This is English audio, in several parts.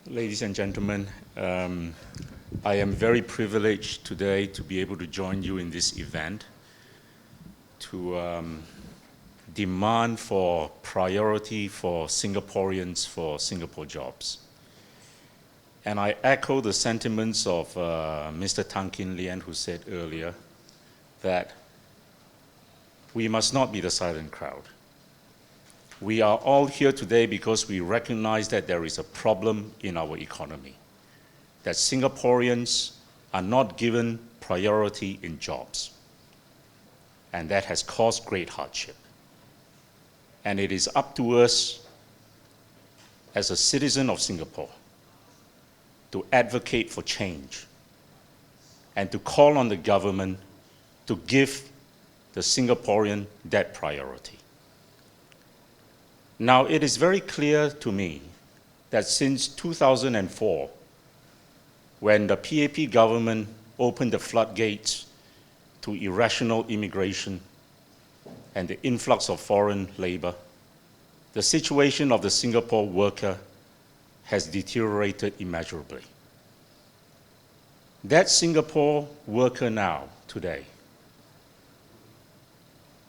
Ladies and gentlemen, I am very privileged today to be able to join you in this event to demand for priority for Singaporeans for Singapore jobs. And I echo the sentiments of Mr. Lian, who said earlier that we must not be the silent crowd. We are all here today because we recognize that there is a problem in our economy, that Singaporeans are not given priority in jobs, and that has caused great hardship. And it is up to us as a citizen of Singapore to advocate for change and to call on the government to give the Singaporean that priority. Now, it is very clear to me that since 2004, when the PAP government opened the floodgates to irrational immigration and the influx of foreign labor, the situation of the Singapore worker has deteriorated immeasurably. That Singapore worker now, today,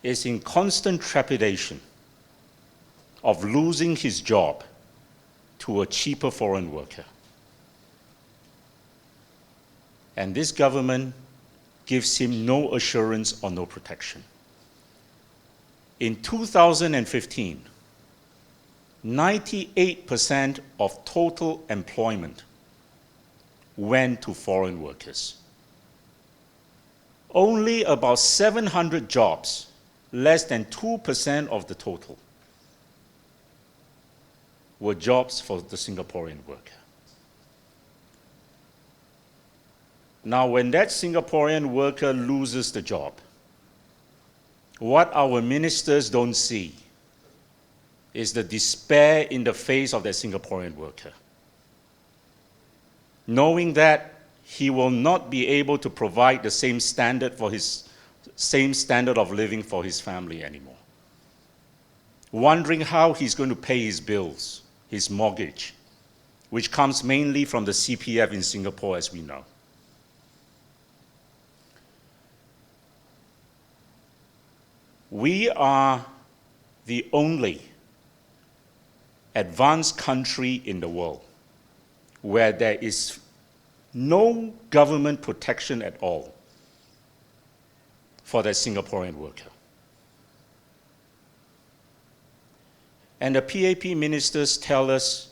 is in constant trepidation of losing his job to a cheaper foreign worker. And this government gives him no assurance or no protection. In 2015, 98% of total employment went to foreign workers. Only about 700 jobs, less than 2% of the total, were jobs for the Singaporean worker. Now, when that Singaporean worker loses the job, what our ministers don't see is the despair in the face of that Singaporean worker, knowing that he will not be able to provide the same standard of living for his family anymore, wondering how he's going to pay his bills, his mortgage, which comes mainly from the CPF in Singapore, as we know. We are the only advanced country in the world where there is no government protection at all for that Singaporean worker. And the PAP ministers tell us,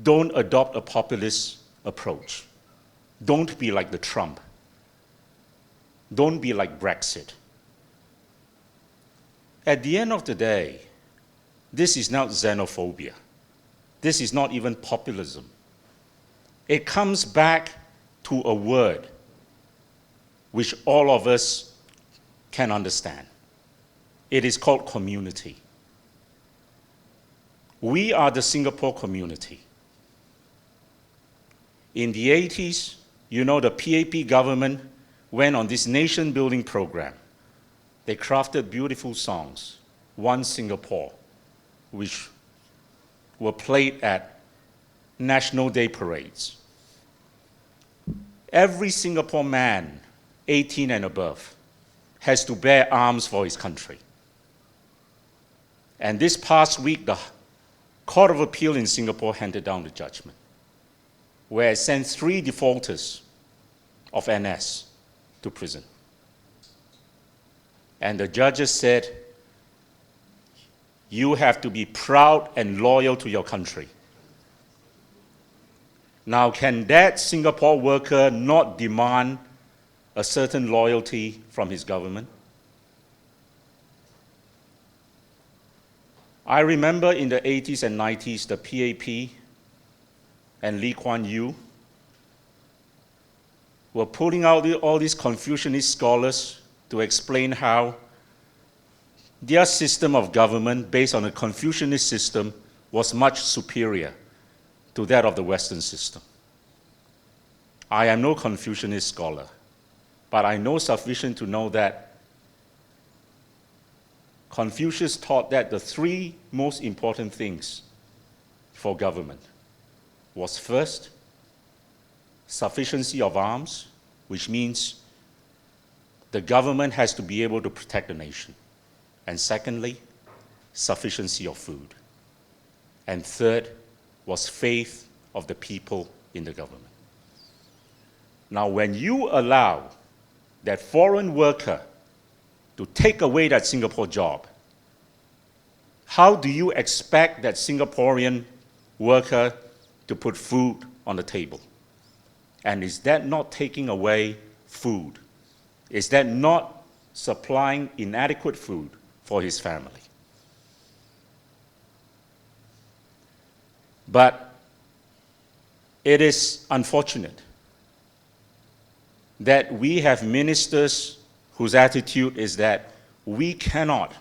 don't adopt a populist approach. Don't be like the Trump. Don't be like Brexit. At the end of the day, this is not xenophobia. This is not even populism. It comes back to a word which all of us can understand. It is called community. We are the Singapore community. In the 80s, the PAP government went on this nation-building program. They crafted beautiful songs, One Singapore, which were played at National Day parades. Every Singapore man, 18 and above, has to bear arms for his country. And this past week, the Court of Appeal in Singapore handed down the judgment, where it sent 3 defaulters of NS to prison. And the judges said, you have to be proud and loyal to your country. Now, can that Singapore worker not demand a certain loyalty from his government? I remember in the 80s and 90s, the PAP and Lee Kuan Yew were pulling out all these Confucianist scholars to explain how their system of government, based on a Confucianist system, was much superior to that of the Western system. I am no Confucianist scholar, but I know sufficient to know that Confucius taught that the 3 most important things for government was first, sufficiency of arms, which means the government has to be able to protect the nation. And secondly, sufficiency of food. And third was faith of the people in the government. Now, when you allow that foreign worker to take away that Singapore job, how do you expect that Singaporean worker to put food on the table? And is that not taking away food? Is that not supplying inadequate food for his family? But it is unfortunate that we have ministers whose attitude is that we cannot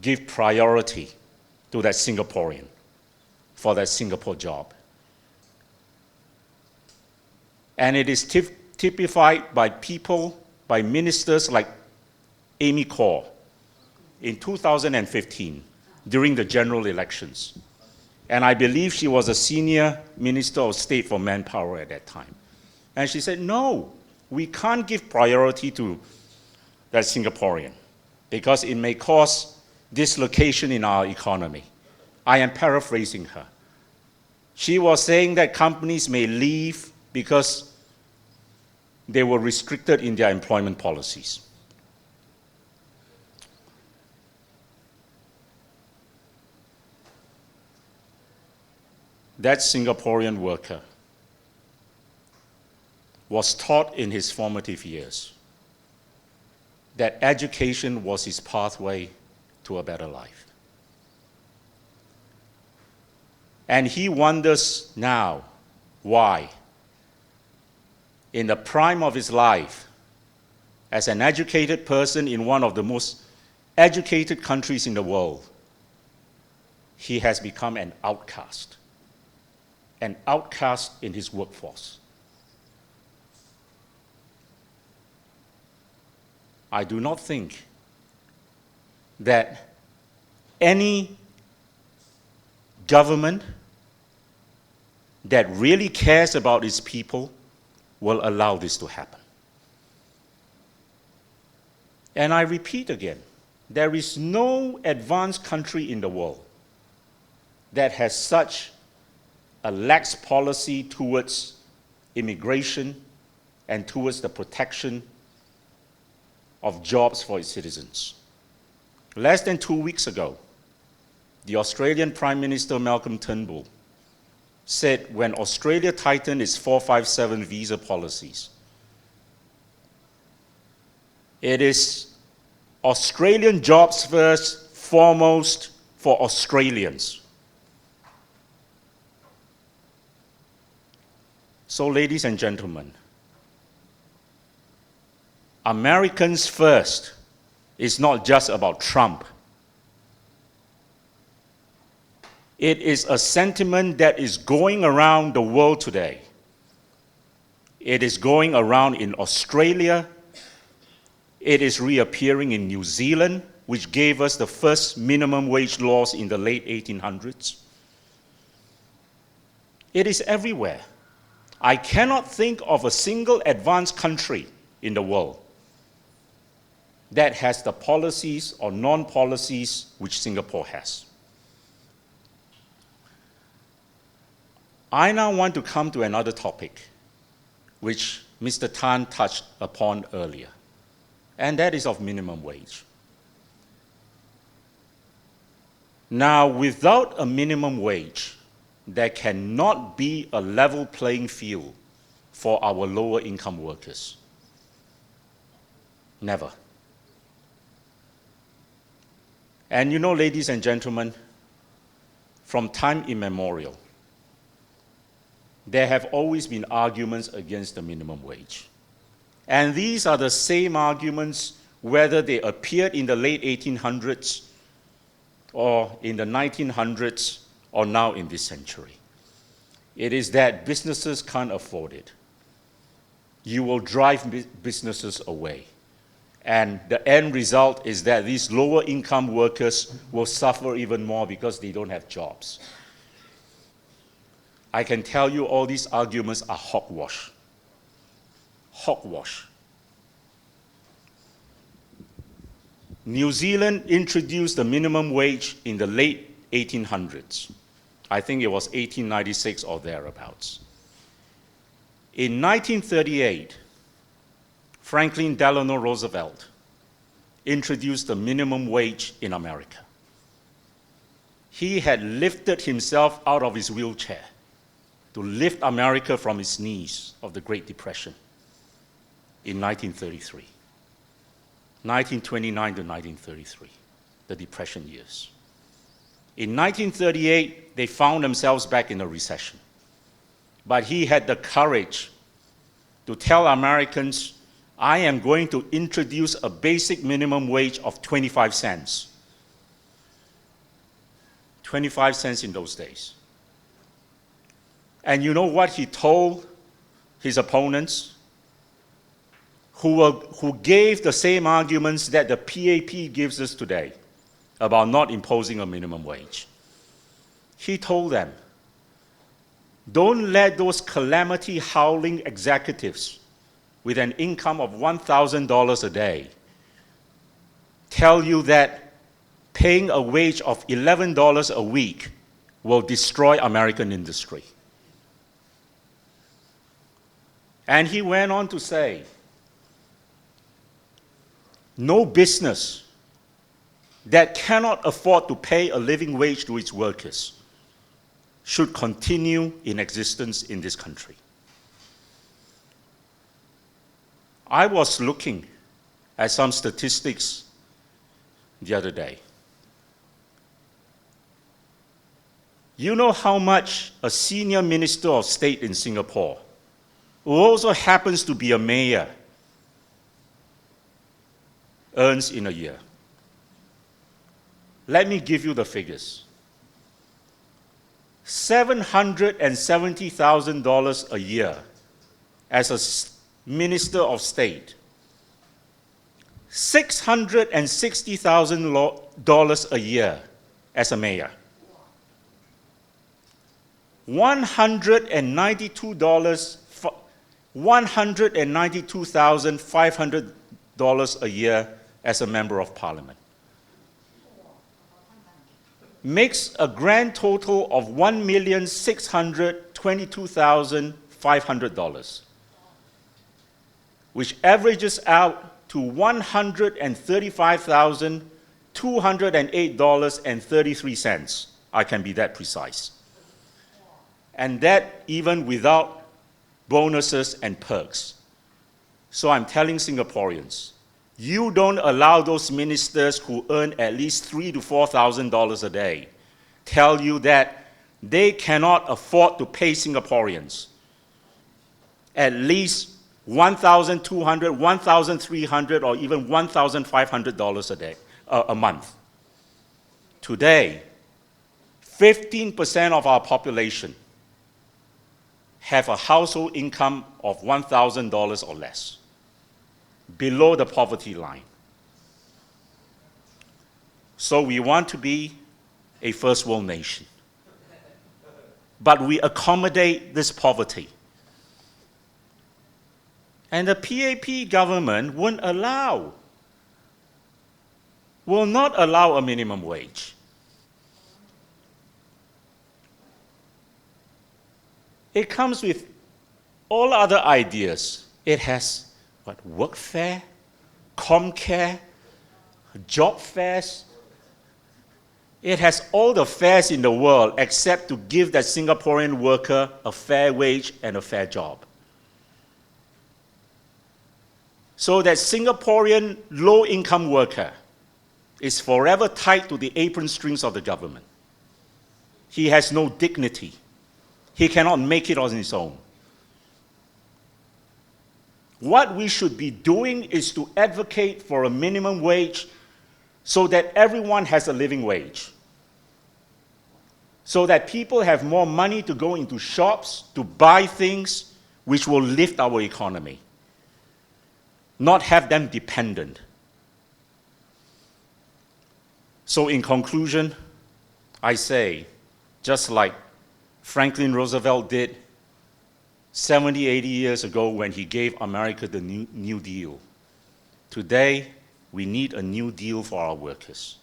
give priority to that Singaporean for that Singapore job. And it is typified by people, by ministers like Amy Khor in 2015 during the general elections. And I believe she was a senior minister of state for manpower at that time. And she said, no, we can't give priority to that Singaporean because it may cause dislocation in our economy. I am paraphrasing her. She was saying that companies may leave because they were restricted in their employment policies. That Singaporean worker was taught in his formative years that education was his pathway to a better life. And he wonders now why, in the prime of his life, as an educated person in one of the most educated countries in the world, he has become an outcast in his workforce. I do not think that any government that really cares about its people will allow this to happen. And I repeat again, there is no advanced country in the world that has such a lax policy towards immigration and towards the protection of jobs for its citizens. Less than 2 weeks ago, the Australian Prime Minister Malcolm Turnbull said when Australia tightened its 457 visa policies, it is Australian jobs first, foremost for Australians. So, ladies and gentlemen, Americans first is not just about Trump. It is a sentiment that is going around the world today. It is going around in Australia. It is reappearing in New Zealand, which gave us the first minimum wage laws in the late 1800s. It is everywhere. I cannot think of a single advanced country in the world that has the policies or non-policies which Singapore has. I now want to come to another topic, which Mr. Tan touched upon earlier, and that is of minimum wage. Now, without a minimum wage, there cannot be a level playing field for our lower income workers. Never. And you know, ladies and gentlemen, from time immemorial, there have always been arguments against the minimum wage. And these are the same arguments whether they appeared in the late 1800s or in the 1900s or now in this century. It is that businesses can't afford it. You will drive businesses away. And the end result is that these lower income workers will suffer even more because they don't have jobs. I can tell you all these arguments are hogwash. Hogwash. New Zealand introduced the minimum wage in the late 1800s. I think it was 1896 or thereabouts. In 1938, Franklin Delano Roosevelt introduced the minimum wage in America. He had lifted himself out of his wheelchair to lift America from its knees of the Great Depression in 1933. 1929 to 1933, the Depression years. In 1938, they found themselves back in a recession. But he had the courage to tell Americans, I am going to introduce a basic minimum wage of 25 cents. 25 cents in those days. And you know what he told his opponents? Who gave the same arguments that the PAP gives us today about not imposing a minimum wage. He told them, don't let those calamity howling executives with an income of $1,000 a day tell you that paying a wage of $11 a week will destroy American industry. And he went on to say, no business that cannot afford to pay a living wage to its workers should continue in existence in this country. I was looking at some statistics the other day. You know how much a senior minister of state in Singapore, who also happens to be a mayor, earns in a year? Let me give you the figures. $770,000 a year as a minister of state. $660,000 a year as a mayor. $192,500 a year as a member of parliament. Makes a grand total of $1,622,500, which averages out to $135,208.33. I can be that precise. And that even without bonuses and perks. So I'm telling Singaporeans, you don't allow those ministers who earn at least $3,000 to $4,000 a day tell you that they cannot afford to pay Singaporeans at least $1,200, $1,300, or even $1,500 a day, a month. Today, 15% of our population have a household income of $1,000 or less, below the poverty line. So we want to be a first world nation. But we accommodate this poverty. And the PAP government will not allow a minimum wage. It comes with all other ideas. It has workfare, Comcare, job fairs. It has all the fares in the world except to give that Singaporean worker a fair wage and a fair job. So that Singaporean low-income worker is forever tied to the apron strings of the government. He has no dignity. He cannot make it on his own. What we should be doing is to advocate for a minimum wage so that everyone has a living wage. So that people have more money to go into shops to buy things which will lift our economy. Not have them dependent. So in conclusion, I say, just like Franklin Roosevelt did 70, 80 years ago when he gave America the New Deal. Today, we need a New Deal for our workers.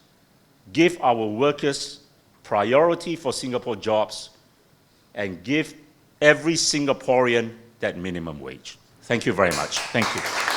Give our workers priority for Singapore jobs and give every Singaporean that minimum wage. Thank you very much. Thank you.